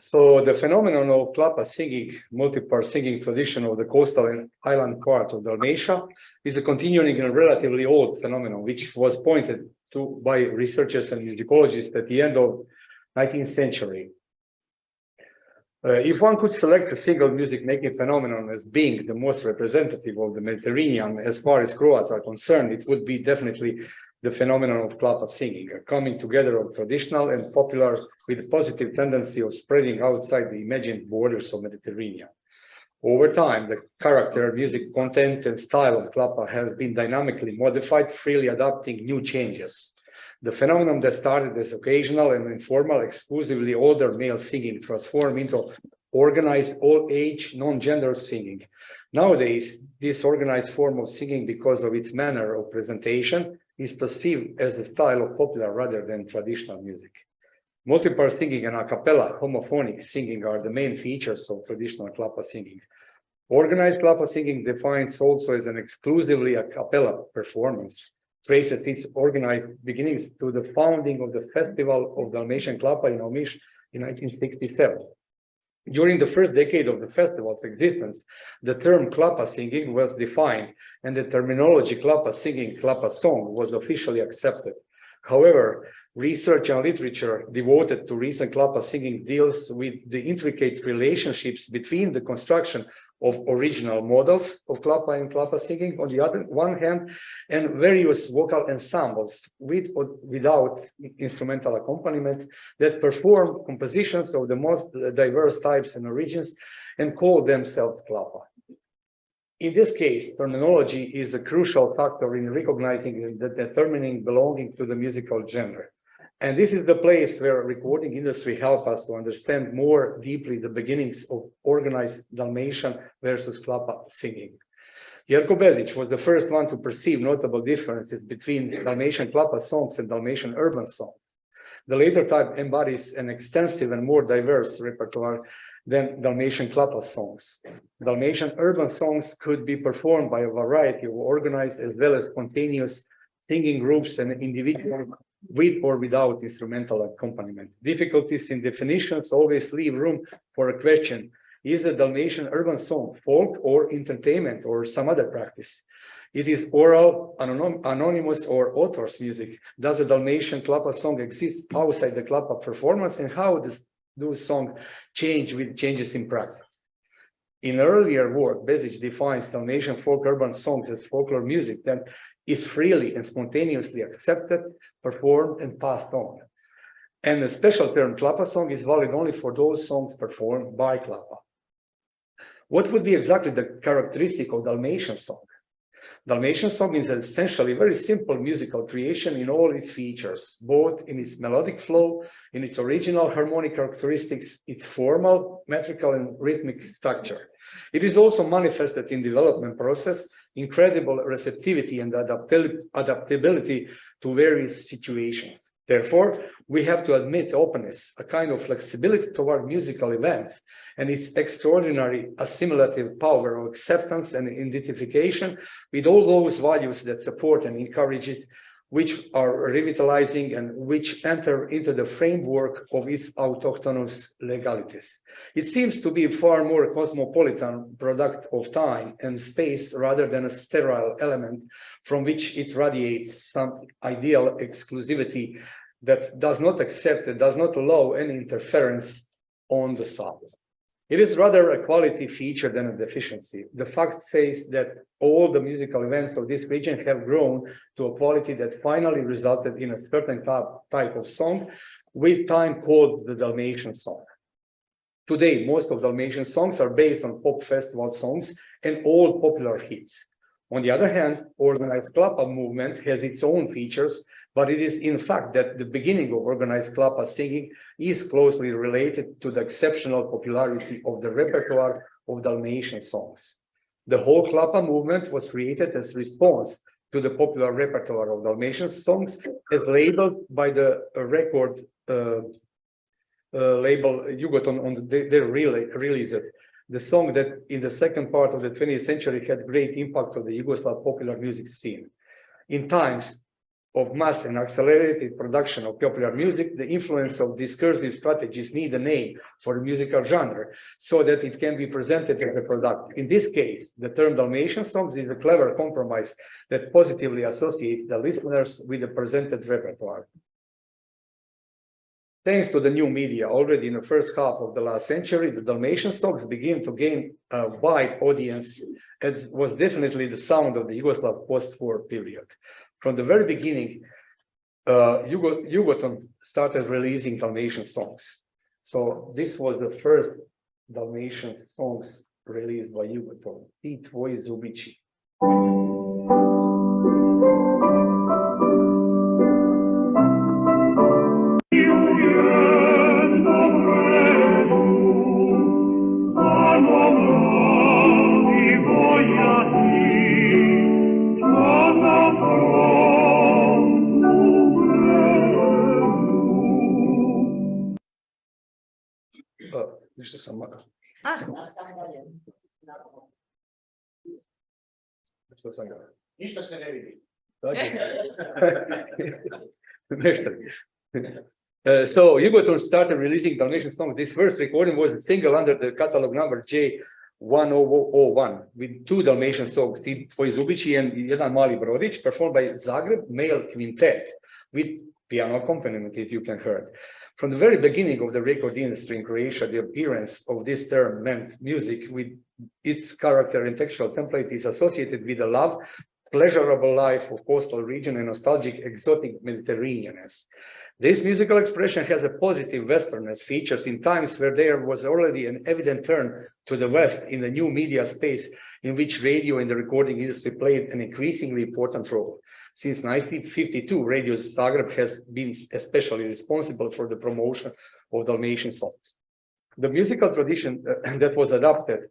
So the phenomenon of klapa singing, multi-part singing tradition of the coastal and island part of Dalmatia is a continuing and relatively old phenomenon, which was pointed to by researchers and musicologists at the end of 19th century. If one could select a single music-making phenomenon as being the most representative of the Mediterranean as far as Croats are concerned, it would be definitely the phenomenon of klapa singing, a coming together of traditional and popular with a positive tendency of spreading outside the imagined borders of Mediterranean. Over time, the character, music content, and style of klapa have been dynamically modified, freely adapting new changes. The phenomenon that started as occasional and informal, exclusively older male singing transformed into organized all-age, non-gender singing. Nowadays, this organized form of singing, because of its manner of presentation, is perceived as a style of popular rather than traditional music. Multi-part singing and a cappella homophonic singing are the main features of traditional klapa singing. Organized klapa singing defines also as an exclusively a cappella performance, traces its organized beginnings to the founding of the Festival of Dalmatian Klapa in Omiš in 1967. During the first decade of the festival's existence, the term klapa singing was defined, and the terminology klapa singing, klapa song was officially accepted. However, research and literature devoted to recent klapa singing deals with the intricate relationships between the construction of original models of klapa and klapa singing on the one hand, and various vocal ensembles with or without instrumental accompaniment that perform compositions of the most diverse types and origins and call themselves klapa. In this case, terminology is a crucial factor in recognizing and determining belonging to the musical genre. And this is the place where recording industry helps us to understand more deeply the beginnings of organized Dalmatian versus klapa singing. Jerko Bezic was the first one to perceive notable differences between Dalmatian klapa songs and Dalmatian urban songs. The later type embodies an extensive and more diverse repertoire than Dalmatian klapa songs. Dalmatian urban songs could be performed by a variety of organized as well as spontaneous singing groups and individuals with or without instrumental accompaniment. Difficulties in definitions always leave room for a question: is a Dalmatian urban song folk or entertainment or some other practice? It is oral, anonymous, or author's music. Does a Dalmatian klapa song exist outside the klapa performance, and how does those songs change with changes in practice? In earlier work, Bezic defines Dalmatian folk urban songs as folklore music that is freely and spontaneously accepted, performed, and passed on. And the special term klapa song is valid only for those songs performed by klapa. What would be exactly the characteristic of Dalmatian song? Dalmatian song is essentially a very simple musical creation in all its features, both in its melodic flow, in its original harmonic characteristics, its formal, metrical, and rhythmic structure. It is also manifested in development process, incredible receptivity and adaptability to various situations. Therefore, we have to admit openness, a kind of flexibility toward musical events, and its extraordinary assimilative power of acceptance and identification with all those values that support and encourage it, which are revitalizing and which enter into the framework of its autochthonous legalities. It seems to be far more cosmopolitan product of time and space rather than a sterile element from which it radiates some ideal exclusivity that does not accept and does not allow any interference on the side. It is rather a quality feature than a deficiency. The fact says that all the musical events of this region have grown to a quality that finally resulted in a certain type of song, with time called the Dalmatian song. Today, most of Dalmatian songs are based on pop festival songs and all popular hits. On the other hand, organized klapa movement has its own features, but it is in fact that the beginning of organized klapa singing is closely related to the exceptional popularity of the repertoire of Dalmatian songs. The whole klapa movement was created as response to the popular repertoire of Dalmatian songs, as labeled by the record label Jugoton on their release. The song that in the second part of the 20th century had great impact on the Yugoslav popular music scene. In times of mass and accelerated production of popular music, the influence of discursive strategies need a name for a musical genre so that it can be presented as a product. In this case, the term Dalmatian songs is a clever compromise that positively associates the listeners with the presented repertoire. Thanks to the new media, already in the first half of the last century, the Dalmatian songs began to gain a wide audience. It was definitely the sound of the Yugoslav post-war period. From the very beginning, Jugoton started releasing Dalmatian songs. So this was the first Dalmatian songs released by Jugoton, Ti tvoji zubići. Ništa sam makar. Što sam ga? Ništa se ne vidi. So Jugoton started releasing Dalmatian songs. This first recording was a single under the catalog number J1001 with two Dalmatian songs, Ti tvoji zubići and jedan mali brodić, performed by Zagreb male quintet with piano accompaniment, as you can hear. From the very beginning of the record industry in Croatia, the appearance of this term meant music with its character and textual template is associated with a love, pleasurable life of coastal region and nostalgic exotic Mediterraneanness. This musical expression has a positive Westerness features in times where there was already an evident turn to the West in the new media space in which radio and the recording industry played an increasingly important role. Since 1952, Radio Zagreb has been especially responsible for the promotion of Dalmatian songs. The musical tradition that was adopted,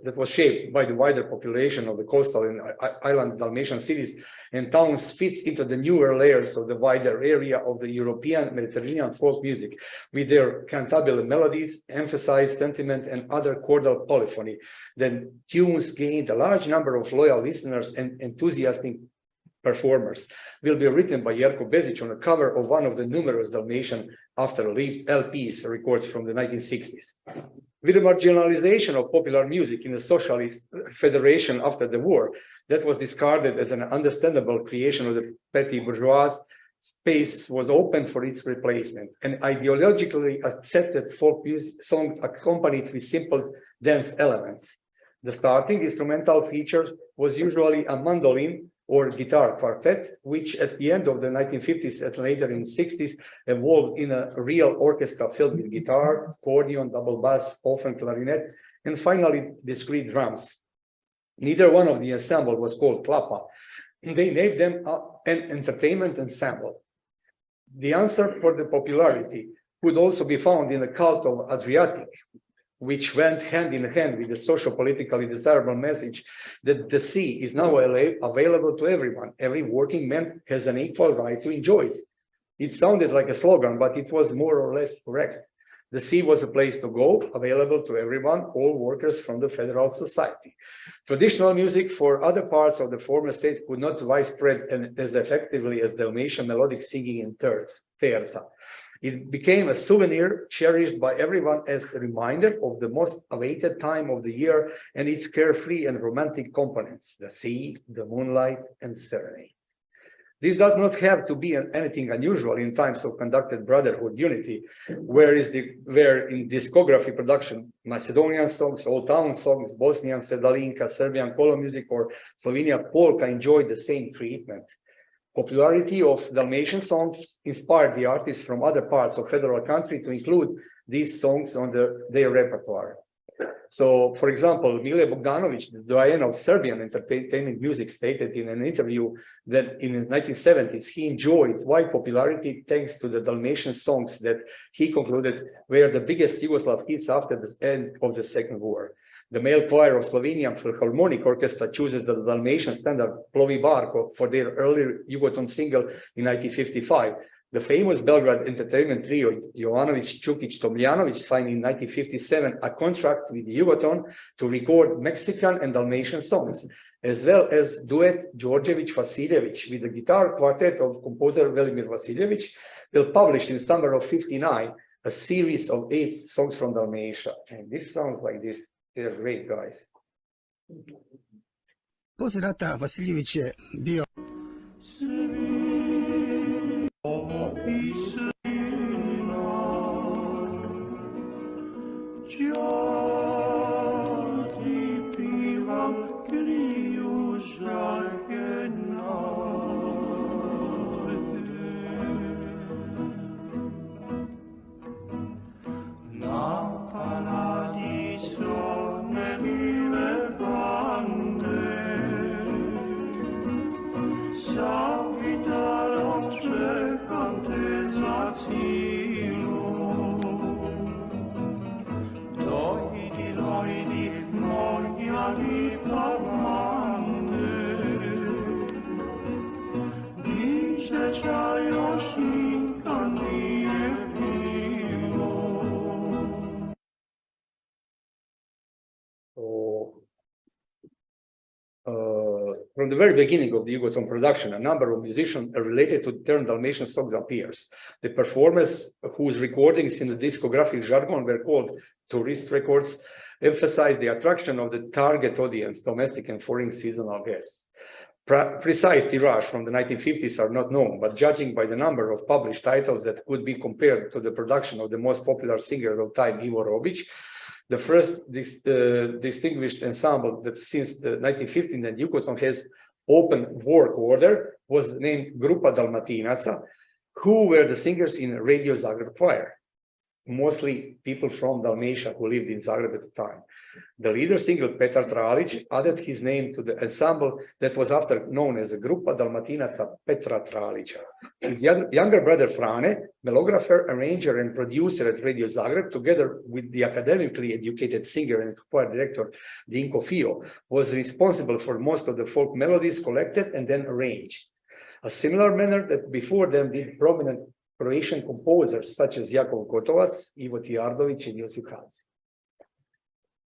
that was shaped by the wider population of the coastal and island Dalmatian cities and towns fits into the newer layers of the wider area of the European Mediterranean folk music with their cantabile melodies, emphasized sentiment and other chordal polyphony. The tunes gained a large number of loyal listeners and enthusiastic performers. Will be written by Jerko Bezic on the cover of one of the numerous Dalmatian after-lived LPs records from the 1960s. With the marginalization of popular music in the Socialist Federation after the war, that was discarded as an understandable creation of the petty bourgeois, space was open for its replacement. An ideologically accepted folk music song accompanied with simple dance elements. The starting instrumental feature was usually a mandolin or guitar quartet, which at the end of the 1950s and later in the 60s evolved in a real orchestra filled with guitar, accordion, double bass, often clarinet, and finally discrete drums. Neither one of the ensemble was called klapa. They named them an entertainment ensemble. The answer for the popularity could also be found in the cult of Adriatic, which went hand in hand with the socio-politically desirable message that the sea is now available to everyone. Every working man has an equal right to enjoy it. It sounded like a slogan, but it was more or less correct. The sea was a place to go, available to everyone, all workers from the federal society. Traditional music for other parts of the former state could not widespread as effectively as Dalmatian melodic singing in terza. It became a souvenir cherished by everyone as a reminder of the most awaited time of the year and its carefree and romantic components, the sea, the moonlight, and serenade. This does not have to be anything unusual in times of conducted brotherhood unity, where in discography production, Macedonian songs, Old Town songs, Bosnian Sedalinka, Serbian Kolo music, or Slovenian polka enjoyed the same treatment. Popularity of Dalmatian songs inspired the artists from other parts of federal country to include these songs on their repertoire. So, for example, Mile Bogdanović, the doyen of Serbian entertainment music, stated in an interview that in the 1970s he enjoyed wide popularity thanks to the Dalmatian songs that he concluded were the biggest Yugoslav hits after the end of the Second War. The male choir of Slovenian Philharmonic Orchestra chooses the Dalmatian standard Plovi Barko for their early Jugoton single in 1955. The famous Belgrade entertainment trio Jovanović, Čukić, Tomljanović signed in 1957 a contract with Jugoton to record Mexican and Dalmatian songs. as well as duet Đorđević-Vasiljević with the guitar quartet of composer Velimir Vasiljević, will publish in summer of '59 a series of 8 songs from Dalmatia. And this sounds like this. They're great guys. Poslije rata Vasiljević je bio From the very beginning of the Jugoton production, a number of musicians related to the term Dalmatian songs appears. The performers whose recordings in the discographic jargon were called tourist records emphasize the attraction of the target audience, domestic and foreign seasonal guests. Precise tirage from the 1950s are not known, but judging by the number of published titles that could be compared to the production of the most popular singer of time, Ivo Robić, the first distinguished ensemble that since the 1915 that Jugoton has open work order was named Grupa Dalmatinaca, who were the singers in Radio Zagreb choir, mostly people from Dalmatia who lived in Zagreb at the time. The leader singer Petar Tralić added his name to the ensemble that was after known as Grupa Dalmatinaca Petra Tralića. His younger brother Frane, melographer, arranger, and producer at Radio Zagreb, together with the academically educated singer and choir director Dinko Fio, was responsible for most of the folk melodies collected and then arranged. A similar manner that before them did prominent Croatian composers such as Jakov Gotovac, Ivo Tijardović, and Josip Hatzi.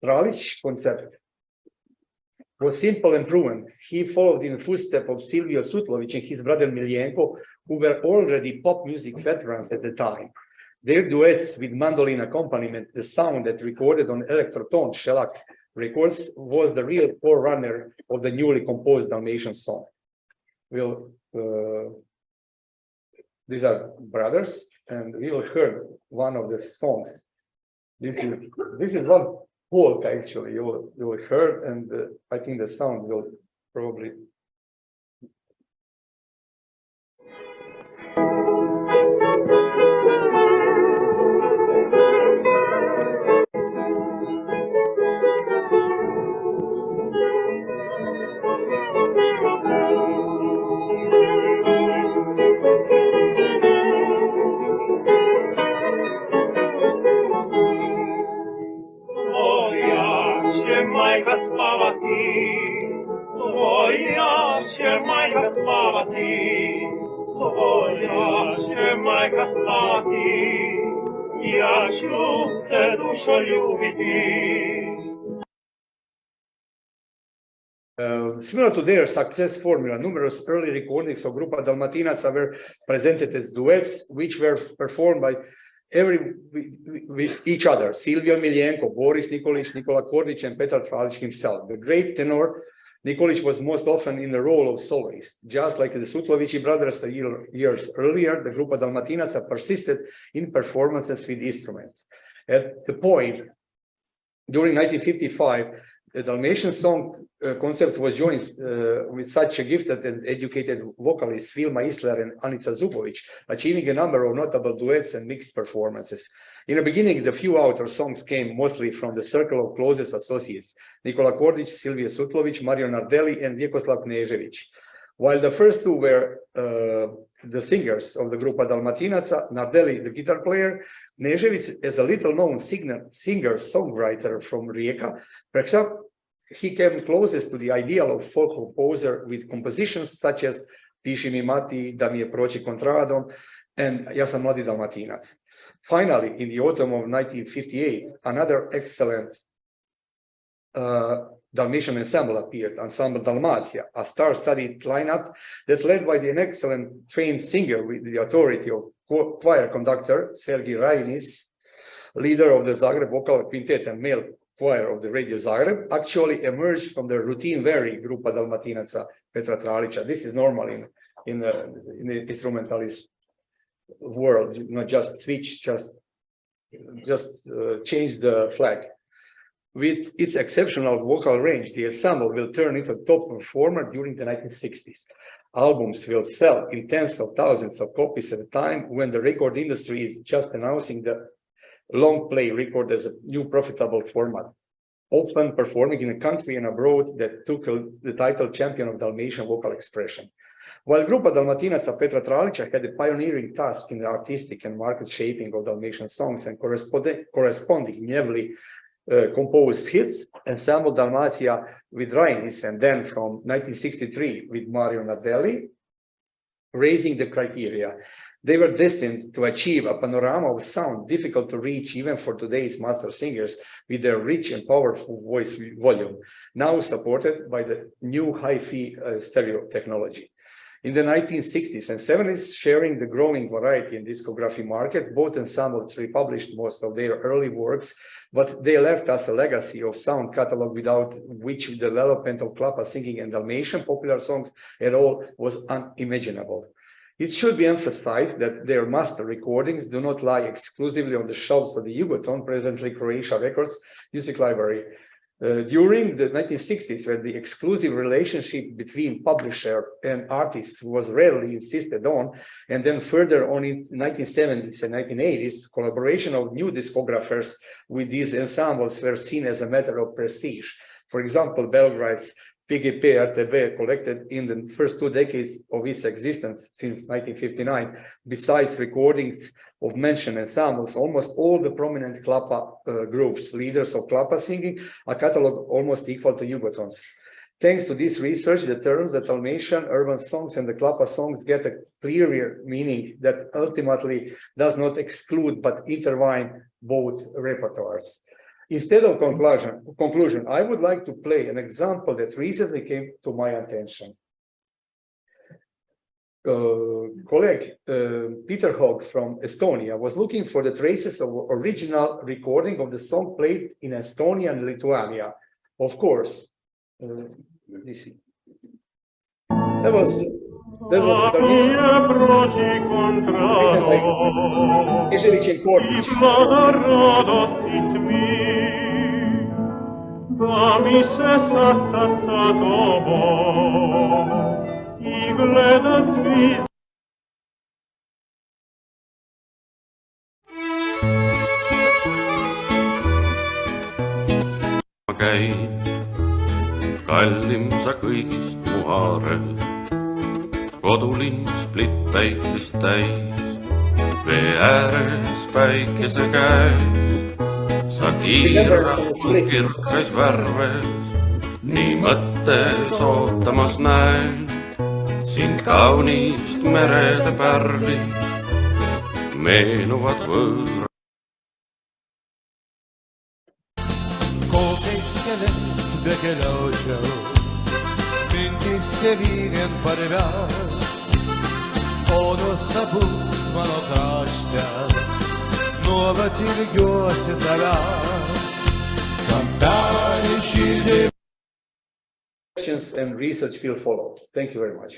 Tralić's concept was simple and proven. He followed in the footsteps of Silvio Sutlović and his brother Miljenko, who were already pop music veterans at the time. Their duets with mandolin accompaniment, the sound that recorded on Electrotone shellac records, was the real forerunner of the newly composed Dalmatian song. These are brothers, and we will hear one of the songs. This is one quote, actually, you will hear, and I think the sound will probably. Majka spavati, tvoja će majka spavati, tvoja će majka spavati, ja ću te dušo ljubiti. Similar to their success formula, numerous early recordings of Grupa Dalmatinaca were presented as duets, which were performed by with each other. Silvio Miljenko, Boris Nikolić, Nikola Kordić, and Petar Tralić himself. The great tenor Nikolić was most often in the role of soloist. Just like the Sutlovići brothers years earlier, the Grupa Dalmatinaca persisted in performances with instruments. At the point, during 1955, the Dalmatian song concept was joined with such a gifted and educated vocalists Vilma Isler and Anica Zubović, achieving a number of notable duets and mixed performances. In the beginning, the few outer songs came mostly from the circle of closest associates, Nikola Kordić, Silvije Sutlović, Mario Nardelli, and Vjekoslav Knežević. While the first two were the singers of the Grupa Dalmatinaca, Nardelli, the guitar player, Knežević as a little-known singer-songwriter from Rijeka. Perhaps he came closest to the ideal of folk composer with compositions such as Piši mi mati, da mi je proći kontradom, and Ja sam mladi Dalmatinac. Finally, in the autumn of 1958, another excellent Dalmatian ensemble appeared, Ensemble Dalmatia, a star-studded lineup that led by an excellent trained singer with the authority of choir conductor Sergei Rainis, leader of the Zagreb vocal quintet and male choir of the Radio Zagreb, actually emerged from the routine very Grupa Dalmatinaca Petra Tralića. This is normal in the instrumentalist world, not just switch, just change the flag. With its exceptional vocal range, the ensemble will turn into a top performer during the 1960s. Albums will sell in tens of thousands of copies at a time when the record industry is just announcing the long play record as a new profitable format, often performing in a country and abroad that took the title champion of Dalmatian vocal expression. While Grupa Dalmatinaca Petra Tralića had a pioneering task in the artistic and market shaping of Dalmatian songs and corresponding heavily composed hits, Ensemble Dalmatia with Rainis, and then from 1963 with Mario Nadelli, raising the criteria. They were destined to achieve a panorama of sound difficult to reach even for today's master singers with their rich and powerful voice volume, now supported by the new hi-fi stereo technology. In the 1960s and 70s, sharing the growing variety in discography market, both ensembles republished most of their early works, but they left us a legacy of sound catalog without which the development of klapa singing and Dalmatian popular songs at all was unimaginable. It should be emphasized that their master recordings do not lie exclusively on the shelves of the Jugoton, presently Croatia Records music library. During the 1960s, when the exclusive relationship between publisher and artists was rarely insisted on, and then further on in 1970s and 1980s, collaboration of new discographers with these ensembles were seen as a matter of prestige. For example, Belgrade's PGP RTB collected in the first 2 decades of its existence since 1959, besides recordings of mentioned ensembles, almost all the prominent klapa groups, leaders of klapa singing, a catalog almost equal to Jugoton's. Thanks to this research, the terms the Dalmatian urban songs and the klapa songs get a clearer meaning that ultimately does not exclude but intertwine both repertoires. Instead of conclusion, I would like to play an example that recently came to my attention. Colleague Peter Hogg from Estonia was looking for the traces of original recording of the song played in Estonia and Lithuania. Of course, that was Da mi se srce sa tobom I gleda svi. Ma käin, kallim sa kõigist mu haarel, kodulinn Split päikest täis, vee ääres päikese käes. Sa kiirab kirkais värves, nii mõttes ootamas näen, sind kaunist merede pärlid, meenuvad võõra. Ko keskeles bekeliaučiau, mintis tėvynėn parves, o nuostabus mano krašte. Nuolat ilgiuosi tavęs, kampelį širdžiai. Questions and research will follow. Thank you very much.